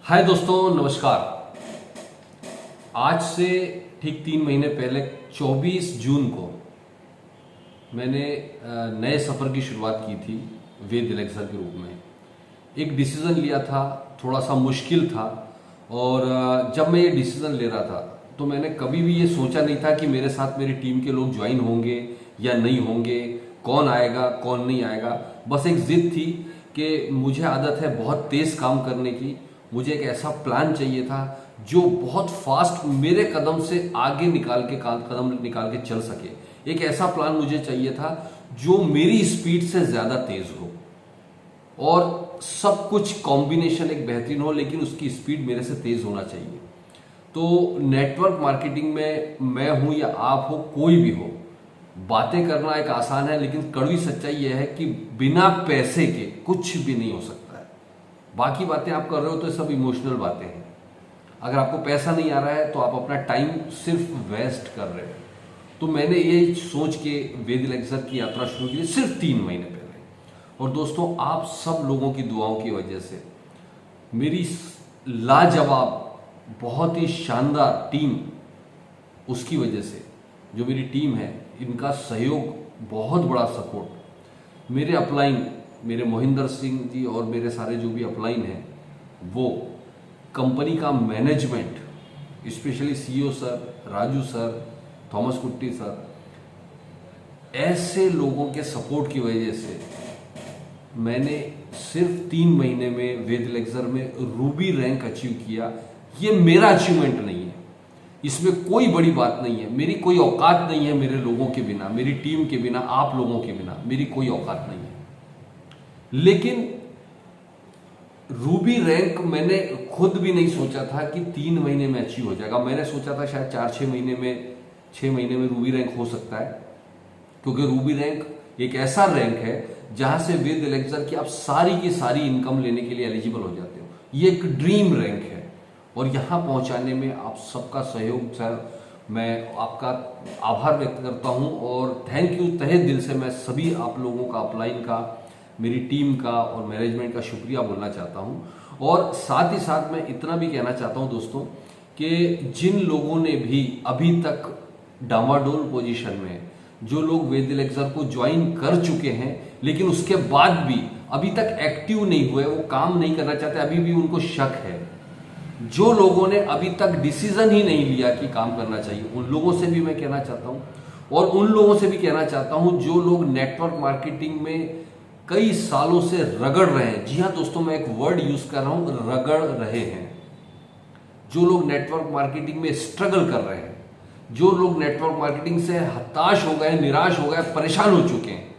हाय दोस्तों, नमस्कार। आज से ठीक 3 महीने पहले 24 जून को मैंने नए सफ़र की शुरुआत की थी वेद एलेक्सर के रूप में। एक डिसीज़न लिया था, थोड़ा सा मुश्किल था। और जब मैं ये डिसीज़न ले रहा था तो मैंने कभी भी ये सोचा नहीं था कि मेरे साथ मेरी टीम के लोग ज्वाइन होंगे या नहीं होंगे, कौन आएगा कौन नहीं आएगा। बस एक जिद थी कि मुझे आदत है बहुत तेज़ काम करने की। मुझे एक ऐसा प्लान चाहिए था जो बहुत फास्ट मेरे कदम से आगे कदम निकाल के चल सके। एक ऐसा प्लान मुझे चाहिए था जो मेरी स्पीड से ज़्यादा तेज़ हो और सब कुछ कॉम्बिनेशन एक बेहतरीन हो, लेकिन उसकी स्पीड मेरे से तेज़ होना चाहिए। तो नेटवर्क मार्केटिंग में मैं हूं या आप हो, कोई भी हो, बातें करना एक आसान है, लेकिन कड़वी सच्चाई यह है कि बिना पैसे के कुछ भी नहीं हो सकता है। बाकी बातें आप कर रहे हो तो सब इमोशनल बातें हैं। अगर आपको पैसा नहीं आ रहा है तो आप अपना टाइम सिर्फ वेस्ट कर रहे हो। तो मैंने ये सोच के वेद एलेक्सर की यात्रा शुरू की सिर्फ 3 महीने पहले। और दोस्तों, आप सब लोगों की दुआओं की वजह से मेरी लाजवाब, बहुत ही शानदार टीम, उसकी वजह से जो मेरी टीम है, इनका सहयोग, बहुत बड़ा सपोर्ट, मेरे अपलाइन, मेरे मोहिंदर सिंह जी और मेरे सारे जो भी अपलाइन हैं, वो कंपनी का management, specially CEO sir, Raju sir, Thomas कुट्टी सर, ऐसे लोगों के सपोर्ट की वजह से मैंने सिर्फ 3 महीने में वेद एलेक्सर में रूबी रैंक अचीव किया। ये मेरा अचीवमेंट नहीं है, इसमें कोई बड़ी बात नहीं है, मेरी कोई औकात नहीं है। मेरे लोगों के बिना, मेरी टीम के बिना, आप लोगों के बिना मेरी कोई औकात नहीं है। लेकिन रूबी रैंक मैंने खुद भी नहीं सोचा था कि 3 महीने में अचीव हो जाएगा। मैंने सोचा था शायद 4-6 महीने में, 6 महीने में रूबी रैंक हो सकता है, क्योंकि रूबी रैंक एक ऐसा रैंक है जहां से वेद एलेक्सर की आप सारी की सारी इनकम लेने के लिए एलिजिबल हो जाते हो। ये एक ड्रीम रैंक है और यहां पहुंचाने में आप सबका सहयोग, सर, मैं आपका आभार व्यक्त करता हूं और थैंक यू तहे दिल से। मैं सभी आप लोगों का, अपलाइन का, मेरी टीम का और मैनेजमेंट का शुक्रिया बोलना चाहता हूं। और साथ ही साथ मैं इतना भी कहना चाहता हूं दोस्तों कि जिन लोगों ने भी अभी तक डामाडोल पोजीशन में, जो लोग वेद एलेक्सर को ज्वाइन कर चुके हैं लेकिन उसके बाद भी अभी तक एक्टिव नहीं हुए, वो काम नहीं करना चाहते, अभी भी उनको शक है, जो लोगों ने अभी तक डिसीजन ही नहीं लिया कि काम करना चाहिए, उन लोगों से भी मैं कहना चाहता हूं। और उन लोगों से भी कहना चाहता हूं जो लोग नेटवर्क मार्केटिंग में कई सालों से रगड़ रहे हैं। जी हां दोस्तों, मैं एक वर्ड यूज कर रहा हूं, रगड़ रहे हैं। जो लोग नेटवर्क मार्केटिंग में स्ट्रगल कर रहे हैं, जो लोग नेटवर्क मार्केटिंग से हताश हो गए, निराश हो गए, परेशान हो चुके हैं,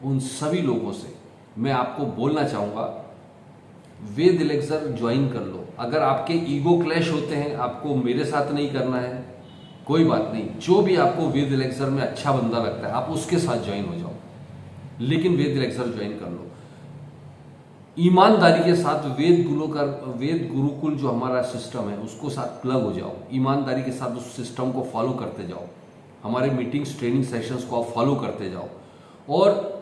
उन सभी लोगों से मैं आपको बोलना चाहूंगा, वेद एलेक्सर ज्वाइन कर लो। अगर आपके ईगो क्लैश होते हैं, आपको मेरे साथ नहीं करना है, कोई बात नहीं, जो भी आपको वेद एलेक्सर में अच्छा बंदा लगता है आप उसके साथ ज्वाइन हो जाओ, लेकिन वेद एलेक्सर ज्वाइन कर लो। ईमानदारी के साथ वेद गुरुकुल जो हमारा सिस्टम है उसको साथ प्लग हो जाओ, ईमानदारी के साथ उस सिस्टम को फॉलो करते जाओ, हमारे मीटिंग्स, ट्रेनिंग सेशंस को आप फॉलो करते जाओ और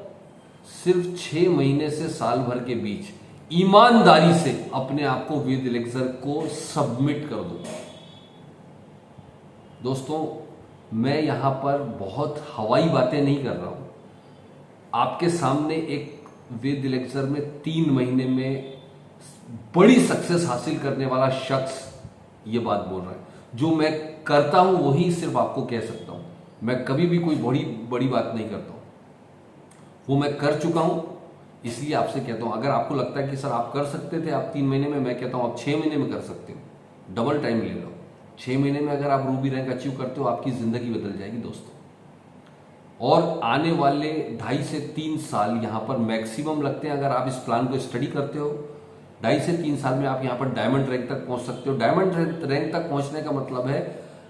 सिर्फ 6 महीने से साल भर के बीच ईमानदारी से अपने आप को वेद एलेक्सर को सबमिट कर दो। दोस्तों, मैं यहां पर बहुत हवाई बातें नहीं कर रहा हूं, आपके सामने एक वेद एलेक्सर में 3 महीने में बड़ी सक्सेस हासिल करने वाला शख्स ये बात बोल रहा है। जो मैं करता हूं वही सिर्फ आपको कह सकता हूं, मैं कभी भी कोई बड़ी बात नहीं करता हूं, वो मैं कर चुका हूं, इसलिए आपसे कहता हूं। अगर आपको लगता है कि सर आप कर सकते थे, आप 3 महीने में, मैं कहता हूं आप 6 महीने में कर सकते हो, डबल टाइम ले लो। 6 महीने में अगर आप रूबी रैंक अचीव करते हो, आपकी जिंदगी बदल जाएगी दोस्तों। और आने वाले 2.5 से 3 साल यहां पर मैक्सिमम लगते हैं। अगर आप इस प्लान को स्टडी करते हो, 2.5 से 3 साल में आप यहां पर डायमंड रैंक तक पहुंच सकते हो। डायमंड रैंक तक पहुंचने का मतलब है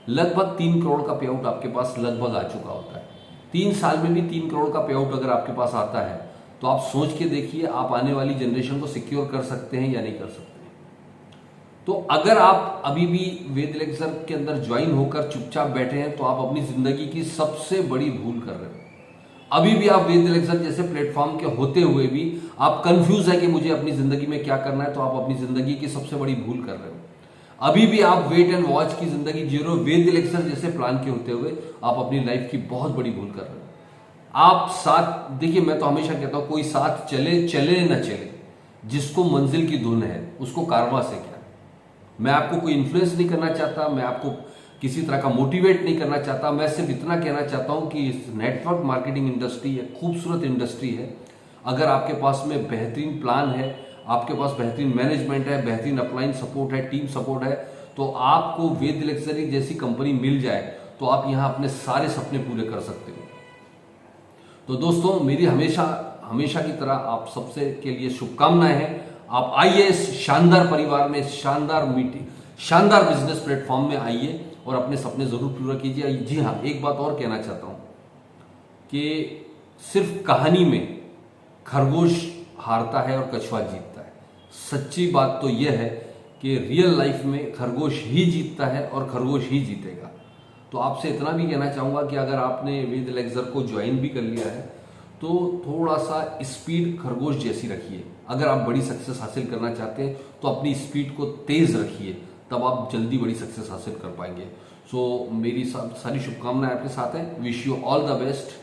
लगभग 3 करोड़ का पे आउट आपके पास लगभग आ चुका होता है। 3 साल में भी 3 करोड़ का पे आउट अगर आपके पास आता है तो आप सोच के देखिए, आप आने वाली जनरेशन को सिक्योर कर सकते हैं या नहीं कर सकते। तो अगर आप अभी भी वेद एलेक्सर के अंदर ज्वाइन होकर चुपचाप बैठे हैं तो आप अपनी जिंदगी की सबसे बड़ी भूल कर रहे हो। अभी भी आप वेद एलेक्सर जैसे प्लेटफॉर्म के होते हुए भी आप कंफ्यूज है कि मुझे अपनी जिंदगी में क्या करना है, तो आप अपनी जिंदगी की सबसे बड़ी भूल कर रहे हो। अभी भी आप वेट एंड वॉच की जिंदगी जी रहे हो, वेद एलेक्सर जैसे प्लान के होते हुए आप अपनी लाइफ की बहुत बड़ी भूल कर रहे हो। आप साथ देखिए, मैं तो हमेशा कहता हूं कोई साथ चले चले न चले, जिसको मंजिल की धुन है उसको कारवां से क्या। मैं आपको कोई इन्फ्लुएंस नहीं करना चाहता, मैं आपको किसी तरह का मोटिवेट नहीं करना चाहता। मैं सिर्फ इतना कहना चाहता हूं कि इस नेटवर्क मार्केटिंग इंडस्ट्री है, खूबसूरत इंडस्ट्री है। अगर आपके पास में बेहतरीन प्लान है, आपके पास बेहतरीन मैनेजमेंट है, बेहतरीन अपलाइन सपोर्ट है, टीम सपोर्ट है, तो आपको वेद लग्जरी जैसी कंपनी मिल जाए तो आप यहां अपने सारे सपने पूरे कर सकते हो। तो दोस्तों, मेरी हमेशा हमेशा की तरह आप सबसे के लिए शुभकामनाएं हैं। आप आइए इस शानदार परिवार में, शानदार मीटिंग, शानदार बिजनेस प्लेटफॉर्म में आइए और अपने सपने जरूर पूरा कीजिए। जी हाँ, एक बात और कहना चाहता हूं कि सिर्फ कहानी में खरगोश हारता है और कछुआ जीतता है। सच्ची बात तो यह है कि रियल लाइफ में खरगोश ही जीतता है और खरगोश ही जीतेगा। तो आपसे इतना भी कहना चाहूंगा कि अगर आपने वेद एलेक्सर को ज्वाइन भी कर लिया है तो थोड़ा सा स्पीड खरगोश जैसी रखिए। अगर आप बड़ी सक्सेस हासिल करना चाहते हैं तो अपनी स्पीड को तेज रखिए, तब आप जल्दी बड़ी सक्सेस हासिल कर पाएंगे। सो मेरी सारी शुभकामनाएं आपके साथ हैं। Wish you all the best.